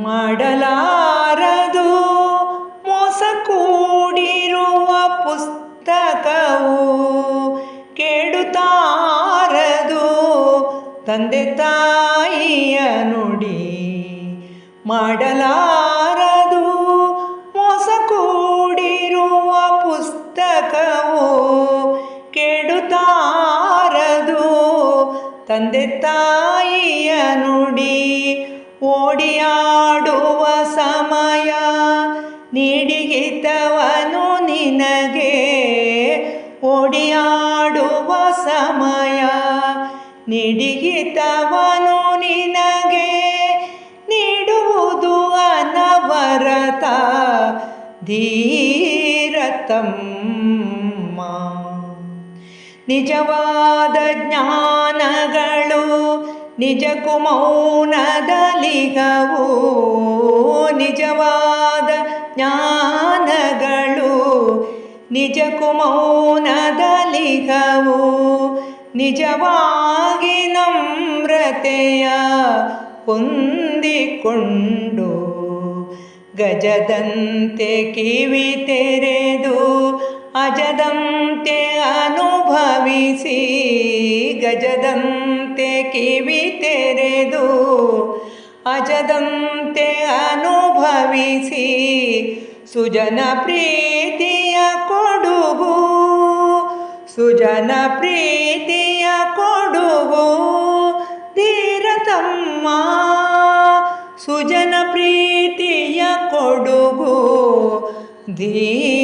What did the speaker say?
ಮಾಡಲಾರದು ಮೋಸ ಕೂಡಿರುವ ಪುಸ್ತಕವು, ಕೆಡುತ್ತಾರದು ತಂದೆ ತಾಯಿಯ ನುಡಿ. ಮಾಡಲಾರದು ಮೋಸ ಕೂಡಿರುವ ಪುಸ್ತಕವು, ಕೆಡುತ್ತಾರದು ತಂದೆ ತಾಯಿಯ ನುಡಿ. ಓಡಿಯಾಡುವ ಸಮಯ ನೀಡಿಹಿತವನು ನಿನಗೆ, ಓಡಿಯಾಡುವ ಸಮಯ ನೀಡಿಹಿತವನು ನಿನಗೆ, ನೀಡುವುದು ಅನವರತ ಧೀರತಮ್ಮ. ನಿಜವಾದ ಜ್ಞಾನಗಳು ನಿಜಕ್ಕೂ ಮೌನದಲಿಗವು, ನಿಜವಾದ ಜ್ಞಾನಗಳು ನಿಜಕ್ಕೂ ಮೌನದಲಿಗವು. ನಿಜವಾಗಿ ನಮ್ರತೆಯ ಹೊಂದಿಕೊಂಡು, ಗಜದಂತೆ ಕಿವಿ ತೆರೆದು ಅಜದಂತೆ ಅನುಭವಿಸಿ, ಗಜದಂತೆ ಕಿವಿ ತೆರೆದು ಅಜದಂತೆ ಅನುಭವಿಸಿ, ಸುಜನ ಪ್ರೀತಿಯ ಕೊಡುಗು, ಸುಜನ ಪ್ರೀತಿಯ ಕೊಡುಗು ಧೀರತಮ್ಮ. ಸುಜನ ಪ್ರೀತಿಯ ಕೊಡುಗು ಧೀರತಮ್ಮ.